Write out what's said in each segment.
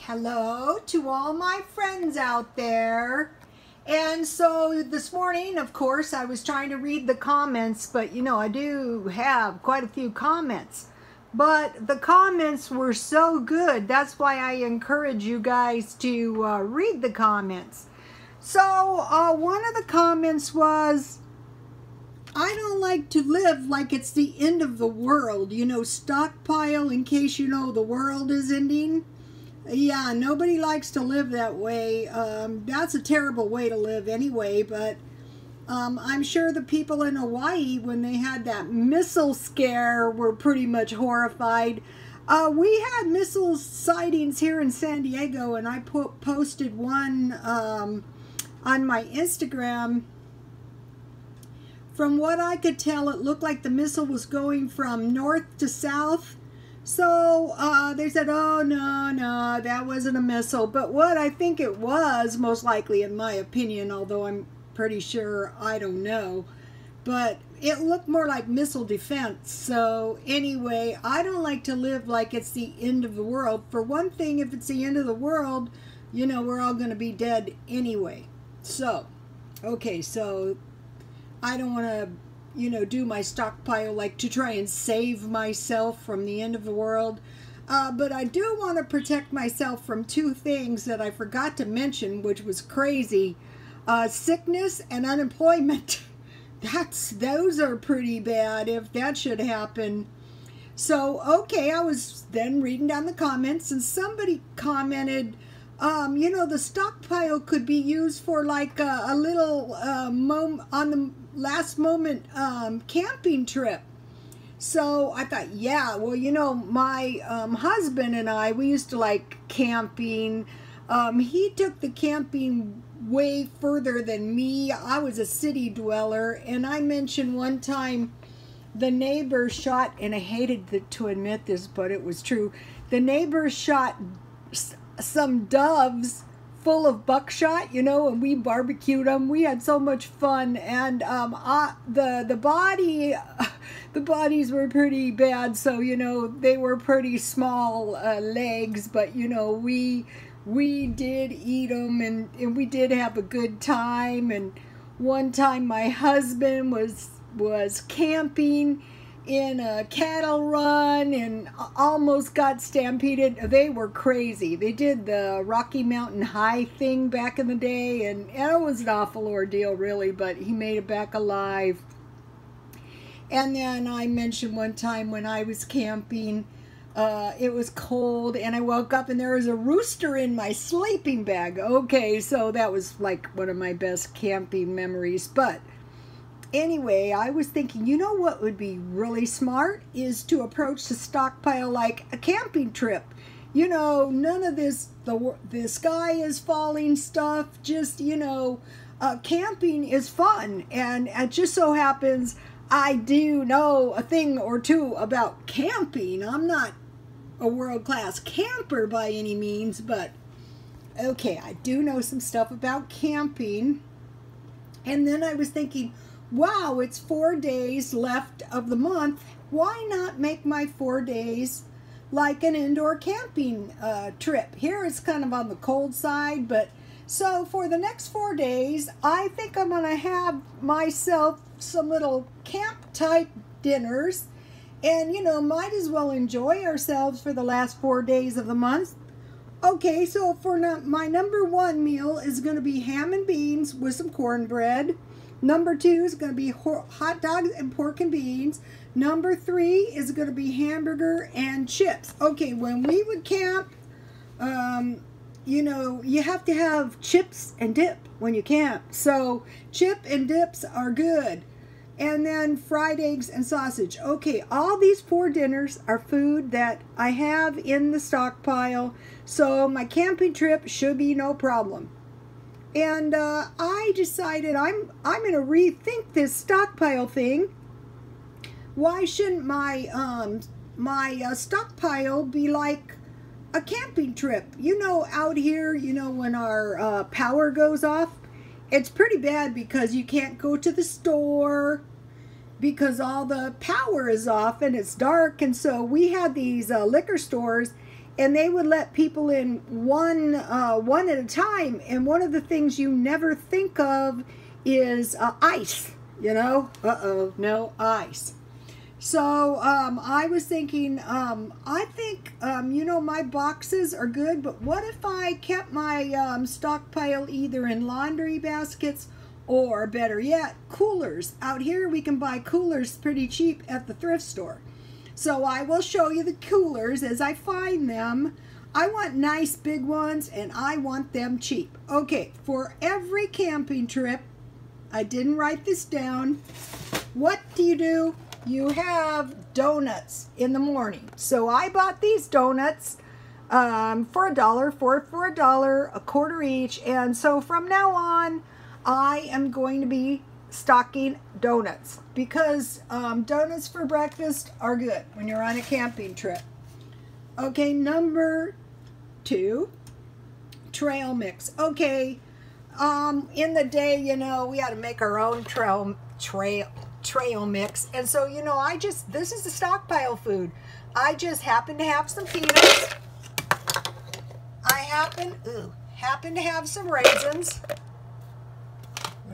Hello to all my friends out there. And so this morning, of course, I was trying to read the comments, but you know, I do have quite a few comments. But the comments were so good. That's why I encourage you guys to read the comments. So one of the comments was, I don't like to live like it's the end of the world. You know, stockpile in case you know the world is ending. Yeah, nobody likes to live that way. That's a terrible way to live anyway, but I'm sure the people in Hawaii, when they had that missile scare, were pretty much horrified. We had missile sightings here in San Diego, and I posted one on my Instagram. From what I could tell, it looked like the missile was going from north to south. So they said, oh, no, that wasn't a missile. But what I think it was, most likely in my opinion, although I'm pretty sure I don't know, but it looked more like missile defense. So anyway, I don't like to live like it's the end of the world. For one thing, if it's the end of the world, you know, we're all going to be dead anyway. So, okay, so I don't want to, you know, do my stockpile like to try and save myself from the end of the world. But I do want to protect myself from two things that I forgot to mention, which was crazy. Sickness and unemployment. Those are pretty bad if that should happen. So, okay, I was then reading down the comments and somebody commented, you know, the stockpile could be used for like a little on the last moment camping trip. So I thought, yeah, well, you know, my husband and I, we used to like camping. He took the camping way further than me. I was a city dweller, and I mentioned one time the neighbor shot, and I hated to admit this, but it was true. The neighbor shot some doves full of buckshot, you know, and we barbecued them. We had so much fun, and the bodies were pretty bad, so you know they were pretty small legs, but you know we did eat them, and we did have a good time. And one time my husband was camping in a cattle run and almost got stampeded. They were crazy. They did the Rocky Mountain High thing back in the day, and it was an awful ordeal, really, but he made it back alive. And then I mentioned one time when I was camping, it was cold, and I woke up and there was a rooster in my sleeping bag. Okay, so that was like one of my best camping memories. But anyway, I was thinking, you know what would be really smart is to approach the stockpile like a camping trip. You know, none of this, the sky is falling stuff, just, you know, camping is fun. And it just so happens I do know a thing or two about camping. I'm not a world-class camper by any means, but okay, I do know some stuff about camping. And then I was thinking, wow, it's 4 days left of the month. Why not make my 4 days like an indoor camping trip? Here it's kind of on the cold side, but so for the next 4 days, I think I'm going to have myself some little camp type dinners, and you know, might as well enjoy ourselves for the last 4 days of the month. Okay, so for my number one meal is going to be ham and beans with some cornbread. Number two is going to be hot dogs and pork and beans. Number three is going to be hamburger and chips. Okay, when we would camp, you know, you have to have chips and dip when you camp. So chip and dips are good. And then fried eggs and sausage. Okay, all these 4 dinners are food that I have in the stockpile. So my camping trip should be no problem. And I decided I'm going to rethink this stockpile thing. Why shouldn't my stockpile be like a camping trip? You know, out here, you know, when our power goes off, it's pretty bad because you can't go to the store because all the power is off and it's dark. And so we had these liquor stores, and they would let people in one at a time. And one of the things you never think of is ice. You know, no ice. So I was thinking, I think, you know, my boxes are good, but what if I kept my stockpile either in laundry baskets or, better yet, coolers? Out here we can buy coolers pretty cheap at the thrift store. So I will show you the coolers as I find them. I want nice big ones, and I want them cheap. Okay, for every camping trip, I didn't write this down. What do? You have donuts in the morning. So I bought these donuts for $1, for $1, a quarter each. And so from now on, I am going to be stocking donuts because donuts for breakfast are good when you're on a camping trip. Okay, number 2, trail mix. Okay, in the day, you know, we had to make our own trail mix, and so, you know, this is the stockpile food. I just happen to have some peanuts. I happen to have some raisins.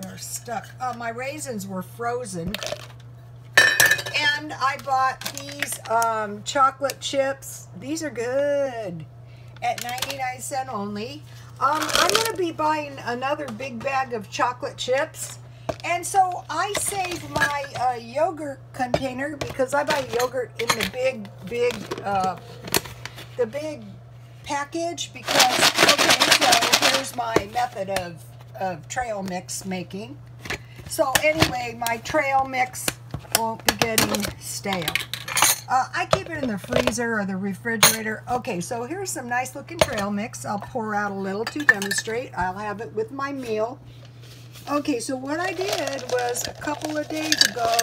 They're stuck. My raisins were frozen. And I bought these chocolate chips. These are good at 99 cents only. I'm going to be buying another big bag of chocolate chips. And so I save my yogurt container because I buy yogurt in the big package because, okay, so here's my method of trail mix making. So anyway, my trail mix won't be getting stale. I keep it in the freezer or the refrigerator. Okay, so here's some nice looking trail mix. I'll pour out a little to demonstrate. I'll have it with my meal. Okay, so what I did was a couple of days ago.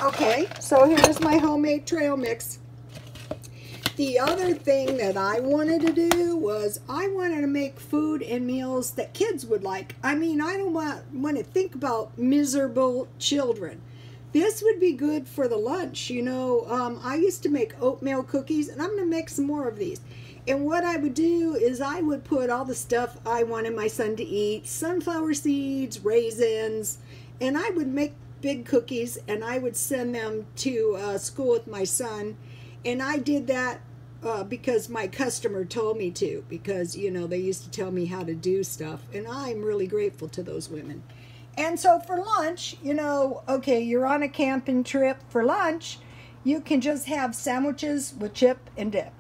Okay, so here's my homemade trail mix. The other thing that I wanted to do was I wanted to make food and meals that kids would like. I mean, I don't want to think about miserable children. This would be good for the lunch. You know, I used to make oatmeal cookies, and I'm going to make some more of these. And what I would do is I would put all the stuff I wanted my son to eat, sunflower seeds, raisins, and I would make big cookies, and I would send them to school with my son. And I did that because my customer told me to, because, you know, they used to tell me how to do stuff, and I'm really grateful to those women. And so for lunch, you know, okay, you're on a camping trip. For lunch, you can just have sandwiches with chip and dip.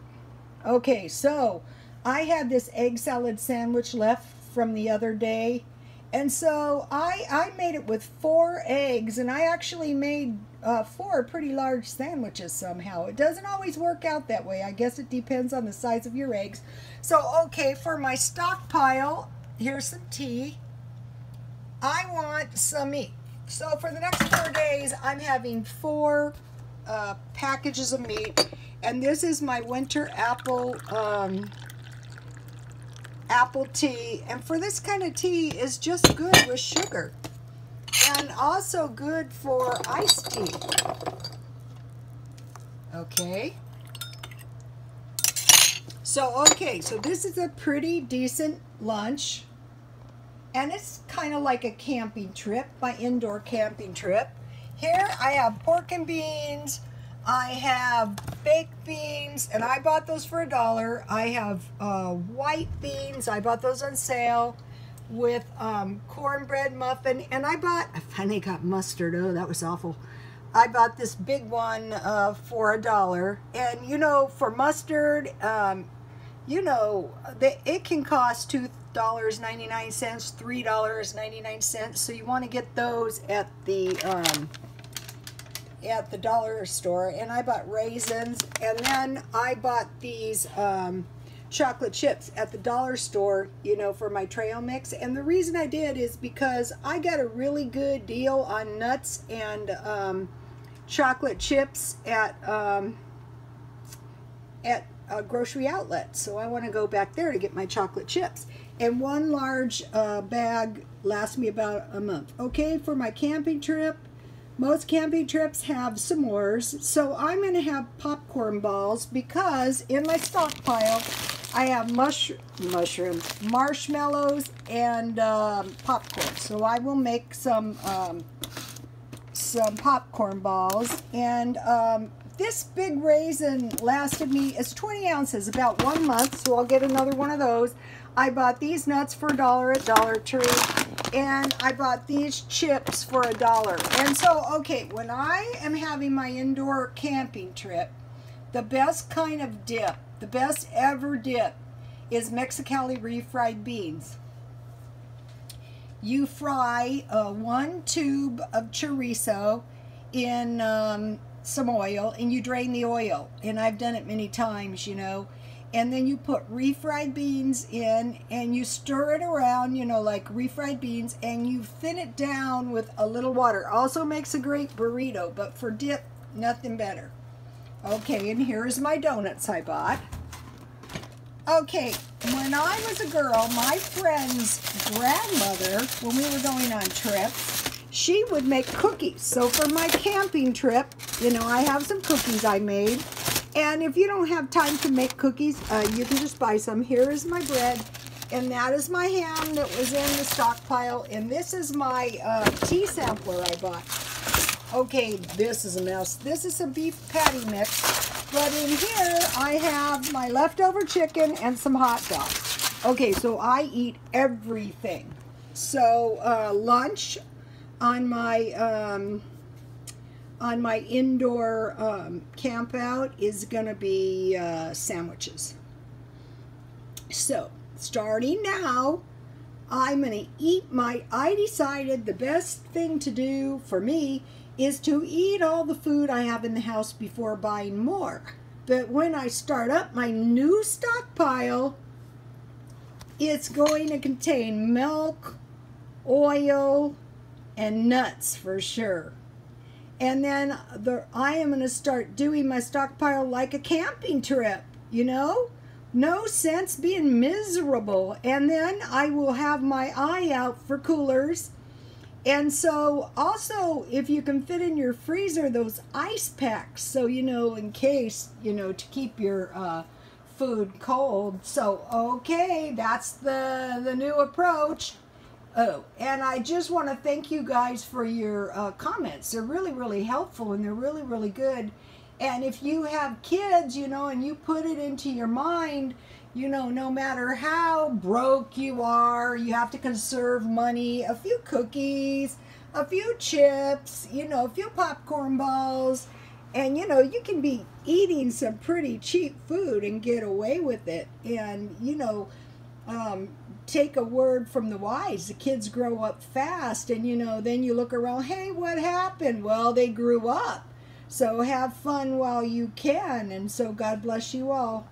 Okay, so I had this egg salad sandwich left from the other day, and so I made it with 4 eggs, and I actually made 4 pretty large sandwiches somehow. It doesn't always work out that way. I guess it depends on the size of your eggs. So, okay, for my stockpile, here's some tea. I want some meat. So for the next 4 days, I'm having 4 packages of meat, and this is my winter apple tea. And for this kind of tea is just good with sugar, and also good for iced tea. Okay. So this is a pretty decent lunch. And it's kind of like a camping trip, my indoor camping trip. Here I have pork and beans. I have baked beans, and I bought those for $1. I have white beans. I bought those on sale with cornbread muffin. And I finally got mustard. Oh, that was awful. I bought this big one for $1. And, you know, for mustard, you know, it can cost $2.99, $3.99. So you want to get those at the dollar store. And I bought raisins, and then I bought these chocolate chips at the dollar store, you know, for my trail mix. And the reason I did is because I got a really good deal on nuts and chocolate chips at a grocery outlet. So I want to go back there to get my chocolate chips. And one large bag lasts me about a month. Okay, for my camping trip, Most camping trips have s'mores, so I'm going to have popcorn balls because in my stockpile I have marshmallows, and popcorn. So I will make some popcorn balls, and this big raisin lasted me, it's 20 ounces, about 1 month, so I'll get another one of those. I bought these nuts for $1 at Dollar Tree, and I bought these chips for $1. And so, okay, when I am having my indoor camping trip, the best kind of dip, the best ever dip, is Mexicali refried beans. You fry 1 tube of chorizo in some oil, and you drain the oil, and I've done it many times, you know, and then you put refried beans in, and you stir it around, you know, like refried beans, and you thin it down with a little water. Also makes a great burrito, but for dip, nothing better. Okay, and here's my donuts I bought. Okay, when I was a girl, my friend's grandmother, when we were going on trips, she would make cookies. So for my camping trip, you know, I have some cookies I made. And if you don't have time to make cookies, you can just buy some. Here is my bread, and that is my ham that was in the stockpile, and this is my tea sampler I bought. Okay, this is a mess. This is some beef patty mix, but in here I have my leftover chicken and some hot dogs. Okay, so I eat everything. So lunch on my indoor camp out is gonna be sandwiches. So starting now, I'm gonna eat I decided the best thing to do for me is to eat all the food I have in the house before buying more. But when I start up my new stockpile, it's going to contain milk, oil, and nuts for sure. And then I am going to start doing my stockpile like a camping trip, you know? No sense being miserable. And then I will have my eye out for coolers. And so also, if you can fit in your freezer those ice packs, so, you know, in case, you know, to keep your food cold. So, okay, that's the new approach. Oh, and I just want to thank you guys for your comments. They're really, really helpful, and they're really, really good. And if you have kids, you know, and you put it into your mind, you know, no matter how broke you are, you have to conserve money, a few cookies, a few chips, you know, a few popcorn balls, and, you know, you can be eating some pretty cheap food and get away with it. And, you know, take a word from the wise. The kids grow up fast, and, you know, then you look around, hey, what happened? Well, they grew up. So have fun while you can, and so God bless you all.